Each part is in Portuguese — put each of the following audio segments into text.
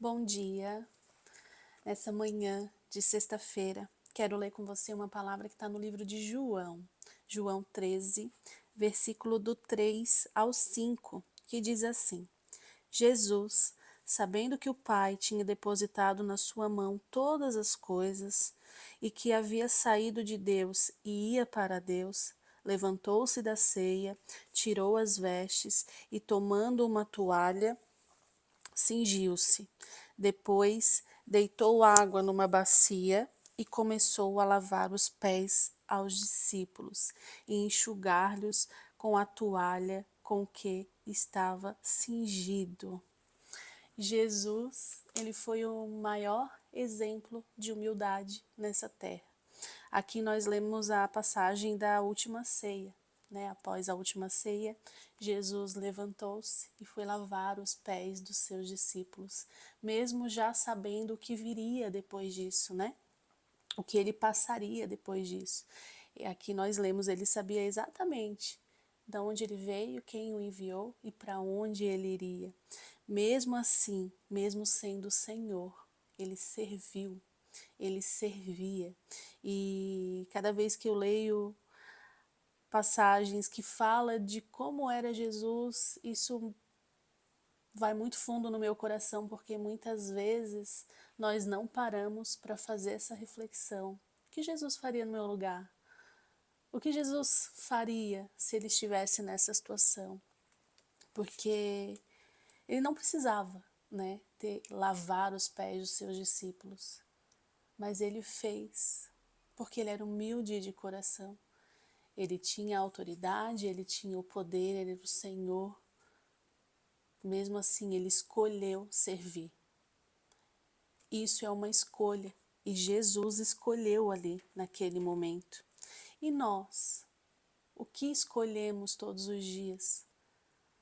Bom dia. Nessa manhã de sexta-feira, quero ler com você uma palavra que está no livro de João, João 13, versículo do 3 ao 5, que diz assim: Jesus, sabendo que o Pai tinha depositado na sua mão todas as coisas e que havia saído de Deus e ia para Deus, levantou-se da ceia, tirou as vestes e, tomando uma toalha, cingiu-se. Depois, deitou água numa bacia e começou a lavar os pés aos discípulos e enxugar-lhes com a toalha com que estava cingido. Jesus, ele foi o maior exemplo de humildade nessa terra. Aqui nós lemos a passagem da última ceia, né? Após a última ceia, Jesus levantou-se e foi lavar os pés dos seus discípulos, mesmo já sabendo o que viria depois disso, né? O que ele passaria depois disso. E aqui nós lemos, ele sabia exatamente de onde ele veio, quem o enviou e para onde ele iria. Mesmo assim, mesmo sendo o Senhor, ele serviu, ele servia. E cada vez que eu leio passagens que fala de como era Jesus, isso vai muito fundo no meu coração, porque muitas vezes nós não paramos para fazer essa reflexão. O que Jesus faria no meu lugar? O que Jesus faria se ele estivesse nessa situação? Porque ele não precisava, né, lavar os pés dos seus discípulos, mas ele fez, porque ele era humilde de coração. Ele tinha a autoridade, ele tinha o poder, ele era o Senhor. Mesmo assim, ele escolheu servir. Isso é uma escolha, e Jesus escolheu ali, naquele momento. E nós, o que escolhemos todos os dias?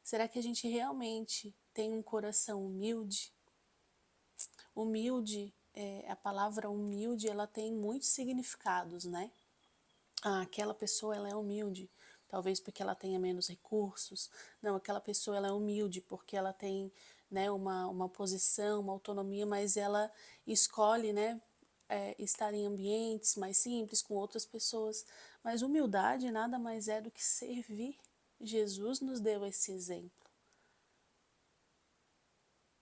Será que a gente realmente tem um coração humilde? Humilde, a palavra humilde, ela tem muitos significados, né? Aquela pessoa ela é humilde, talvez porque ela tenha menos recursos. Não, aquela pessoa ela é humilde porque ela tem, né, uma posição, uma autonomia, mas ela escolhe, né, estar em ambientes mais simples, com outras pessoas. Mas humildade nada mais é do que servir. Jesus nos deu esse exemplo.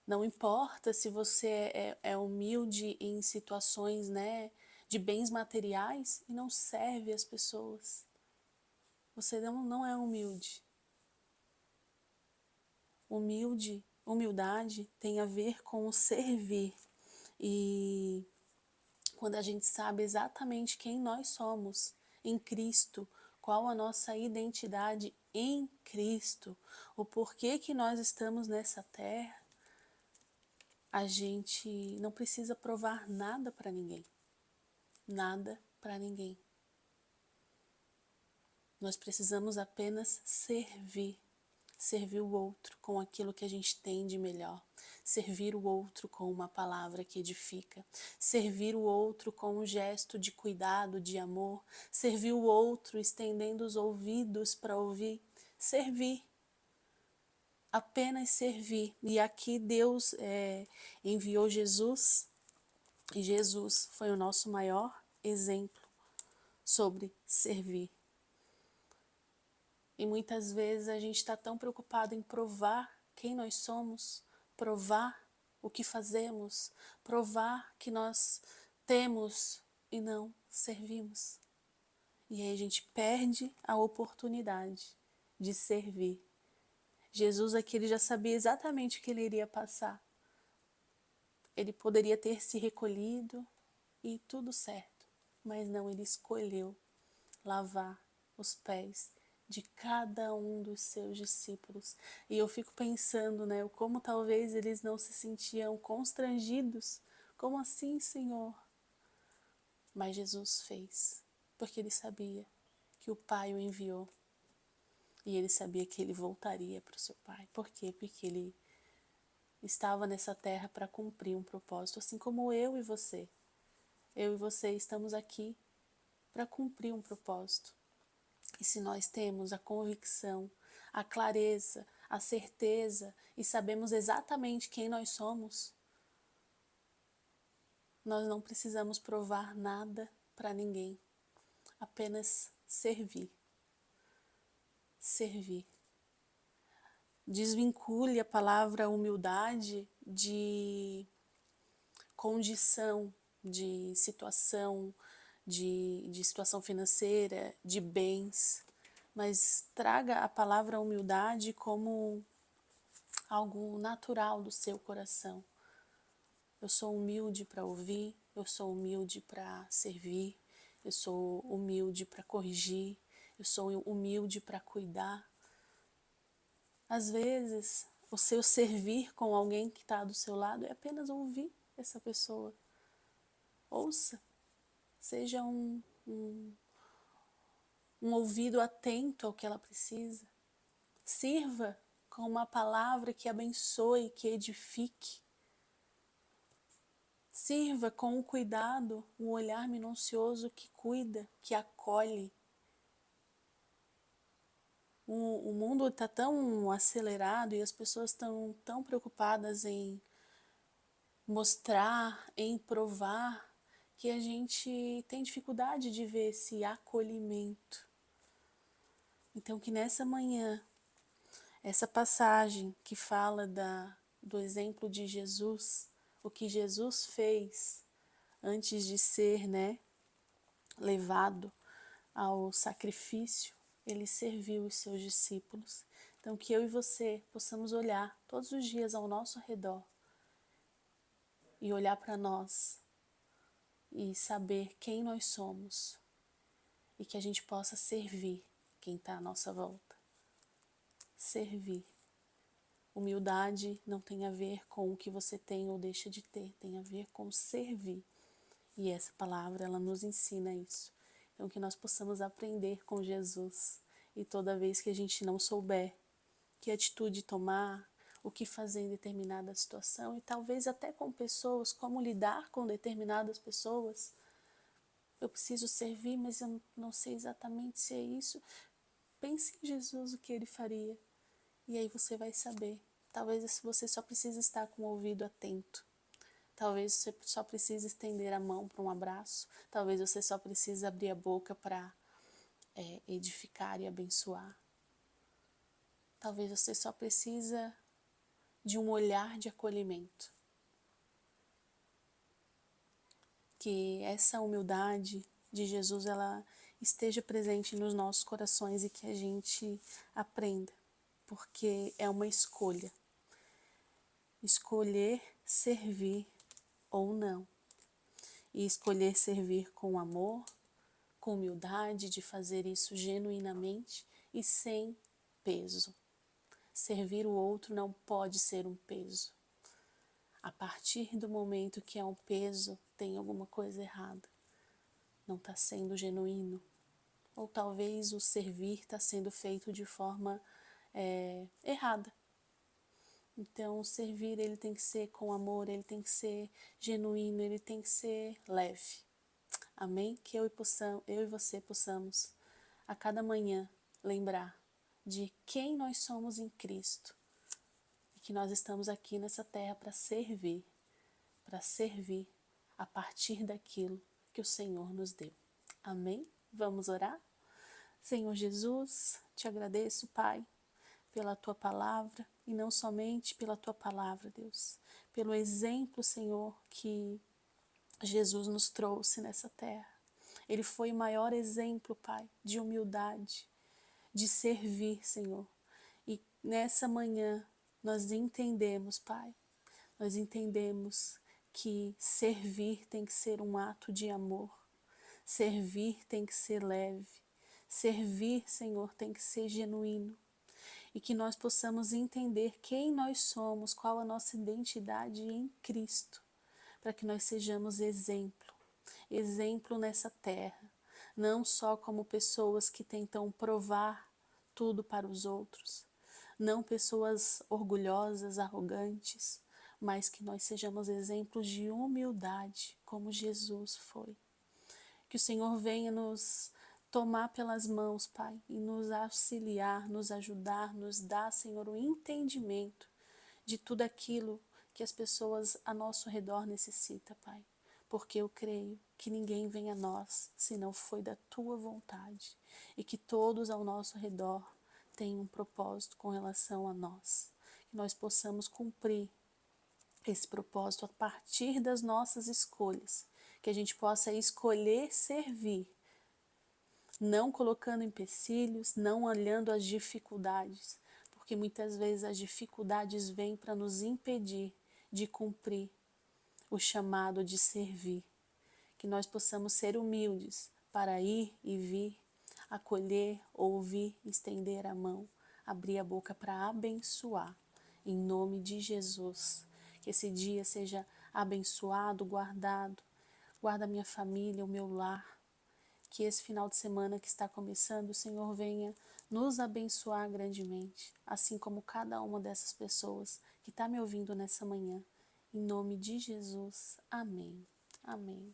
Não importa se você é humilde em situações, né, de bens materiais e não serve as pessoas. Você não é humilde. Humildade tem a ver com o servir. E quando a gente sabe exatamente quem nós somos em Cristo, qual a nossa identidade em Cristo, o porquê que nós estamos nessa terra, a gente não precisa provar nada para ninguém. Nada para ninguém. Nós precisamos apenas servir. Servir o outro com aquilo que a gente tem de melhor. Servir o outro com uma palavra que edifica. Servir o outro com um gesto de cuidado, de amor. Servir o outro estendendo os ouvidos para ouvir. Servir. Apenas servir. E aqui Deus enviou Jesus. E Jesus foi o nosso maior exemplo sobre servir. E muitas vezes a gente está tão preocupado em provar quem nós somos, provar o que fazemos, provar que nós temos e não servimos. E aí a gente perde a oportunidade de servir. Jesus aqui ele já sabia exatamente o que ele iria passar. Ele poderia ter se recolhido e tudo certo, mas não, ele escolheu lavar os pés de cada um dos seus discípulos. E eu fico pensando, né, como talvez eles não se sentiam constrangidos. Como assim, Senhor? Mas Jesus fez, porque ele sabia que o Pai o enviou. E ele sabia que ele voltaria para o seu Pai. Por quê? Porque ele estava nessa terra para cumprir um propósito, assim como eu e você. Eu e você estamos aqui para cumprir um propósito. E se nós temos a convicção, a clareza, a certeza e sabemos exatamente quem nós somos, nós não precisamos provar nada para ninguém, apenas servir. Servir. Desvincule a palavra humildade de condição, de situação, de situação financeira, de bens, mas traga a palavra humildade como algo natural do seu coração. Eu sou humilde para ouvir, eu sou humilde para servir, eu sou humilde para corrigir, eu sou humilde para cuidar. Às vezes, o seu servir com alguém que está do seu lado é apenas ouvir essa pessoa. Ouça, seja um ouvido atento ao que ela precisa. Sirva com uma palavra que abençoe, que edifique. Sirva com o cuidado, um olhar minucioso que cuida, que acolhe. O mundo está tão acelerado e as pessoas estão tão preocupadas em mostrar, em provar, que a gente tem dificuldade de ver esse acolhimento. Então que nessa manhã, essa passagem que fala do exemplo de Jesus, o que Jesus fez antes de ser, levado ao sacrifício, ele serviu os seus discípulos. Então que eu e você possamos olhar todos os dias ao nosso redor e olhar para nós e saber quem nós somos e que a gente possa servir quem está à nossa volta. Servir. Humildade não tem a ver com o que você tem ou deixa de ter, tem a ver com servir. E essa palavra, ela nos ensina isso. Então que nós possamos aprender com Jesus e toda vez que a gente não souber que atitude tomar, o que fazer em determinada situação e talvez até com pessoas, como lidar com determinadas pessoas. Eu preciso servir, mas eu não sei exatamente se é isso. Pense em Jesus, o que ele faria. E aí você vai saber. Talvez você só precise estar com o ouvido atento. Talvez você só precise estender a mão para um abraço. Talvez você só precise abrir a boca para edificar e abençoar. Talvez você só precisa de um olhar de acolhimento. Que essa humildade de Jesus, ela esteja presente nos nossos corações e que a gente aprenda. Porque é uma escolha. Escolher servir ou não. E escolher servir com amor, com humildade, de fazer isso genuinamente e sem peso. Servir o outro não pode ser um peso. A partir do momento que é um peso, tem alguma coisa errada. Não está sendo genuíno. Ou talvez o servir está sendo feito de forma errada. Então, o servir, ele tem que ser com amor, ele tem que ser genuíno, ele tem que ser leve. Amém? Que eu e você possamos, a cada manhã, lembrar de quem nós somos em Cristo. E que nós estamos aqui nessa terra para servir a partir daquilo que o Senhor nos deu. Amém? Vamos orar? Senhor Jesus, te agradeço, Pai, pela Tua palavra, e não somente pela Tua palavra, Deus, pelo exemplo, Senhor, que Jesus nos trouxe nessa terra. Ele foi o maior exemplo, Pai, de humildade, de servir, Senhor. E nessa manhã nós entendemos, Pai, nós entendemos que servir tem que ser um ato de amor, servir tem que ser leve, servir, Senhor, tem que ser genuíno. E que nós possamos entender quem nós somos, qual a nossa identidade em Cristo, para que nós sejamos exemplo nessa terra, não só como pessoas que tentam provar tudo para os outros, não pessoas orgulhosas, arrogantes, mas que nós sejamos exemplos de humildade, como Jesus foi. Que o Senhor venha nos tomar pelas mãos, Pai, e nos auxiliar, nos ajudar, nos dar, Senhor, o entendimento de tudo aquilo que as pessoas a nosso redor necessitam, Pai. porque eu creio que ninguém vem a nós se não foi da tua vontade e que todos ao nosso redor têm um propósito com relação a nós. Que nós possamos cumprir esse propósito a partir das nossas escolhas, que a gente possa escolher servir, não colocando empecilhos, não olhando as dificuldades, porque muitas vezes as dificuldades vêm para nos impedir de cumprir o chamado de servir. Que nós possamos ser humildes para ir e vir, acolher, ouvir, estender a mão, abrir a boca para abençoar, em nome de Jesus. Que esse dia seja abençoado, guardado, guarda a minha família, o meu lar. Que esse final de semana que está começando, o Senhor venha nos abençoar grandemente, assim como cada uma dessas pessoas que está me ouvindo nessa manhã. Em nome de Jesus. Amém. Amém.